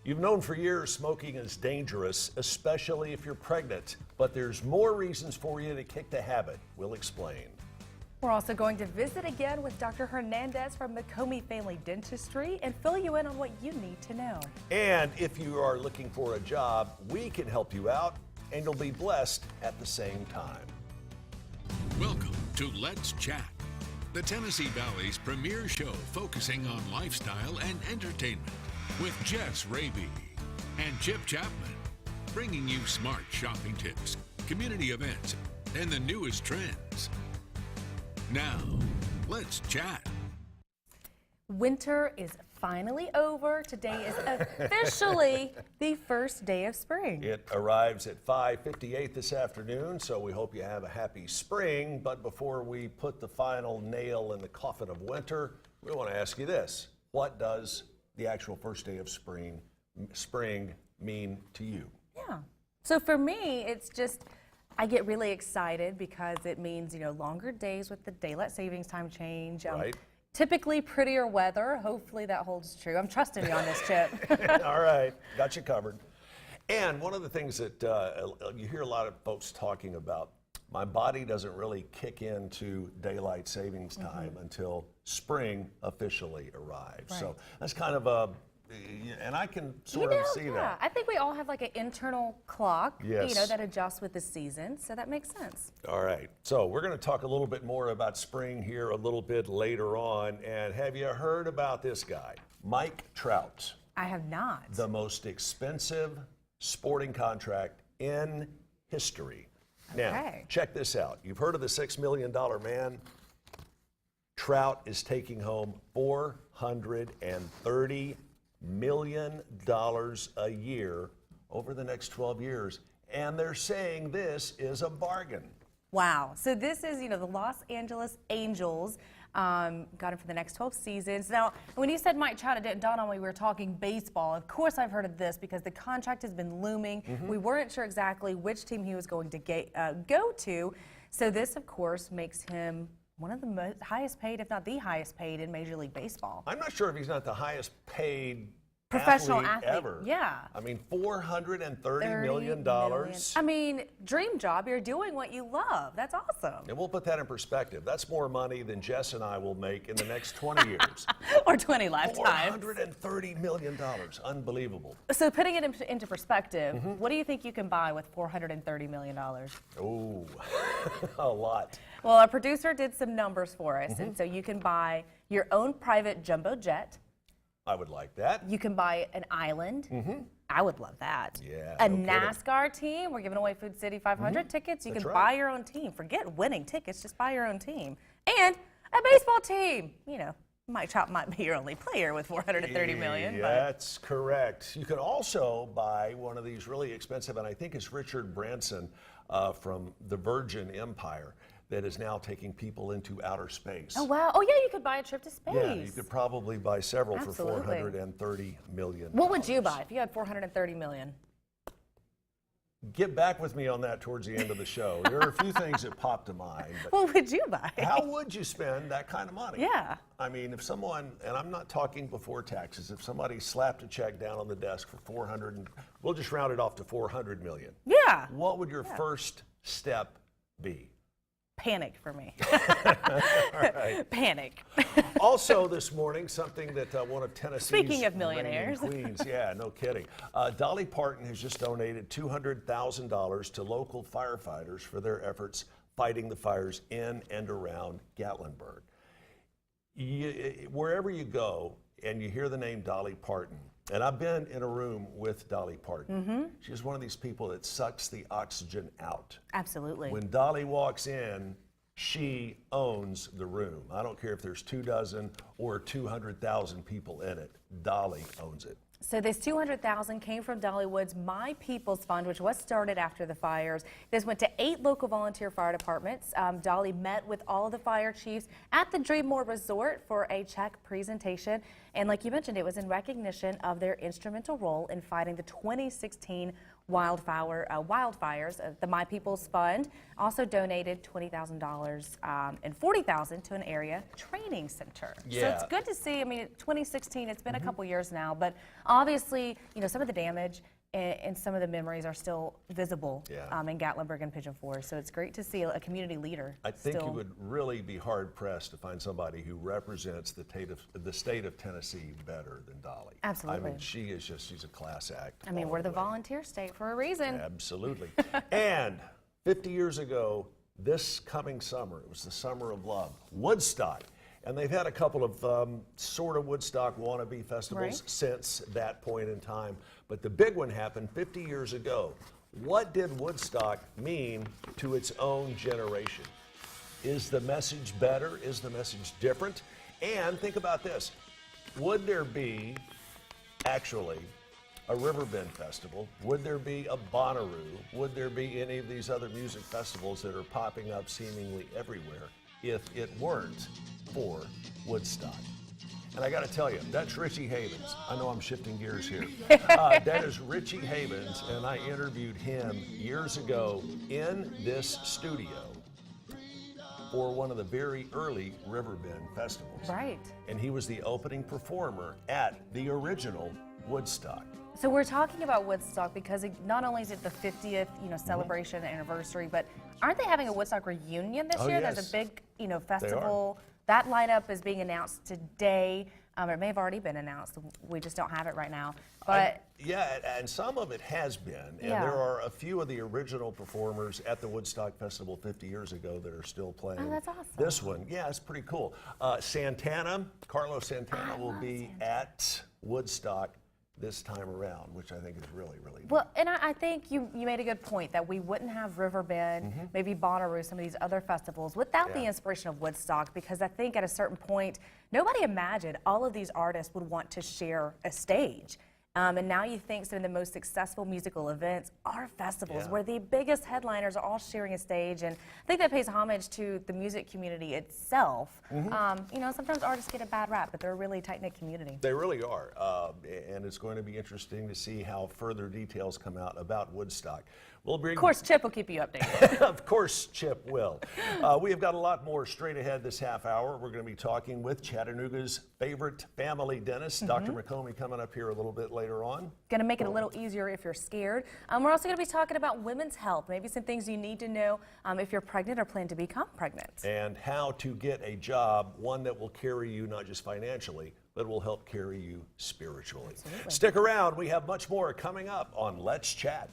You've known for years smoking is dangerous, especially if you're pregnant, but there's more reasons for you to kick the habit. We'll explain. We're also going to visit again with Dr. Hernandez from McComey Family Dentistry and fill you in on what you need to know. And if you are looking for a job, we can help you out, and you'll be blessed at the same time. Welcome to Let's Chat, the Tennessee Valley's premier show focusing on lifestyle and entertainment, with Jess Raby and Chip Chapman, bringing you smart shopping tips, community events, and the newest trends. Now, let's chat. Winter is finally over. Today is officially the first day of spring. It arrives at 5:58 this afternoon, so we hope you have a happy spring. But before we put the final nail in the coffin of winter, we want to ask you this. What does the actual first day of spring mean to you? Yeah. So for me, it's just, I get really excited because it means, longer days with the daylight savings time change. Right. Typically prettier weather. Hopefully that holds true. I'm trusting you on this, Chip. All right, got you covered. And one of the things that you hear a lot of folks talking about, my body doesn't really kick into daylight savings time until spring officially arrives. Right. So that's kind of and I can sort of see that. I think we all have like an internal clock, Yes. that adjusts with the season, so that makes sense. All right, so we're going to talk a little bit more about spring here a little bit later on. And have you heard about this guy, Mike Trout? I have not. The most expensive sporting contract in history. Now, Okay. check this out. You've heard of the $6 million man? Trout is taking home $430 million a year over the next 12 years. And they're saying this is a bargain. Wow. So this is, the Los Angeles Angels got him for the next 12 seasons. Now, when you said Mike Trout, it didn't dawn on me we were talking baseball. Of course, I've heard of this because the contract has been looming. We weren't sure exactly which team he was going to go to. So this, of course, makes him one of the highest paid, if not the highest paid, in Major League Baseball. I'm not sure if he's not the highest paid Professional athlete ever. Yeah. I mean, $430 million. I mean, dream job. You're doing what you love. That's awesome. And we'll put that in perspective. That's more money than Jess and I will make in the next 20 years. Or 20 lifetimes. $430 million. Unbelievable. So putting it into perspective, what do you think you can buy with $430 million? Oh, a lot. Well, our producer did some numbers for us, and so you can buy your own private jumbo jet. I would like that. You can buy an island. I would love that. Yeah, A no kidding. NASCAR team. We're giving away Food City 500 tickets. You That's can right. buy your own team. Forget winning tickets. Just buy your own team. And a baseball team. Mike Trout might be your only player with $430 million. But That's correct. You could also buy one of these really expensive, and I think it's Richard Branson from the Virgin Empire, that is now taking people into outer space. oh, wow. Oh, yeah, you could buy a trip to space. Yeah, you could probably buy several Absolutely. for $430 million. What would you buy if you had $430 million? Get back with me on that towards the end of the show. There are a few things that pop to mind. But What would you buy? how would you spend that kind of money? Yeah. I mean, if someone, and I'm not talking before taxes, if somebody slapped a check down on the desk for 400, and we'll just round it off to 400 million. Yeah. What would your first step be? Panic for me. Right. Panic. Also this morning, something that one of Tennessee's Speaking of reigning millionaires. queens, yeah, no kidding. Dolly Parton has just donated $200,000 to local firefighters for their efforts fighting the fires in and around Gatlinburg. Wherever you go and you hear the name Dolly Parton, and I've been in a room with Dolly Parton. She's one of these people that sucks the oxygen out. Absolutely. When Dolly walks in, she owns the room. I don't care if there's 24 or 200,000 people in it. Dolly owns it. So this $200,000 came from Dollywood's My People's Fund, which was started after the fires. This went to 8 local volunteer fire departments. Dolly met with all of the fire chiefs at the Dreammore Resort for a check presentation. And like you mentioned, it was in recognition of their instrumental role in fighting the 2016 wildfires. The My People's Fund also donated $20,000 and $40,000 to an area training center. So Yeah. it's good to see. I mean, 2016, it's been a couple years now, but obviously, some of the damage and some of the memories are still visible in Gatlinburg and Pigeon Forge. So it's great to see a community leader. I think still. you would really be hard-pressed to find somebody who represents the state of Tennessee better than Dolly. Absolutely. I mean, she's a class act. I mean, all we're the way. volunteer state for a reason. Absolutely. And 50 years ago, this coming summer, it was the Summer of Love, Woodstock. And they've had a couple of sort of Woodstock wannabe festivals Right. since that point in time. But the big one happened 50 years ago. What did Woodstock mean to its own generation? Is the message better? Is the message different? And think about this. Would there be actually a Riverbend Festival? Would there be a Bonnaroo? Would there be any of these other music festivals that are popping up seemingly everywhere if it weren't for Woodstock? And I got to tell you, that's Richie Havens. I know I'm shifting gears here. That is Richie Havens, and I interviewed him years ago in this studio for one of the very early Riverbend festivals. Right. And he was the opening performer at the original Woodstock. So we're talking about Woodstock because not only is it the 50th, celebration anniversary, but aren't they having a Woodstock reunion this Oh, year? yes. There's a big, festival. That lineup is being announced today. It may have already been announced. We just don't have it right now. But Yeah, and some of it has been. And Yeah. there are a few of the original performers at the Woodstock Festival 50 years ago that are still playing. Oh, that's awesome. This one, yeah, it's pretty cool. Carlos Santana will be at Woodstock this time around, which I think is really, really neat. Well, and I think you made a good point that we wouldn't have Riverbend, maybe Bonnaroo, some of these other festivals without the Yeah. inspiration of Woodstock, because I think at a certain point, nobody imagined all of these artists would want to share a stage. And now you think some of the most successful musical events are festivals Yeah. where the biggest headliners are all sharing a stage. And I think that pays homage to the music community itself. Sometimes artists get a bad rap, but they're a really tight-knit community. They really are, and it's going to be interesting to see how further details come out about Woodstock. We'll bring Of course, Chip will keep you updated. Of course, Chip will. We have got a lot more straight ahead this half hour. We're going to be talking with Chattanooga's favorite family dentist, Dr. McComey, coming up here a little bit later on. Going to make it a little easier if you're scared. We're also going to be talking about women's health, maybe some things you need to know if you're pregnant or plan to become pregnant. And how to get a job, one that will carry you not just financially, but will help carry you spiritually. Absolutely. Stick around. We have much more coming up on Let's Chat.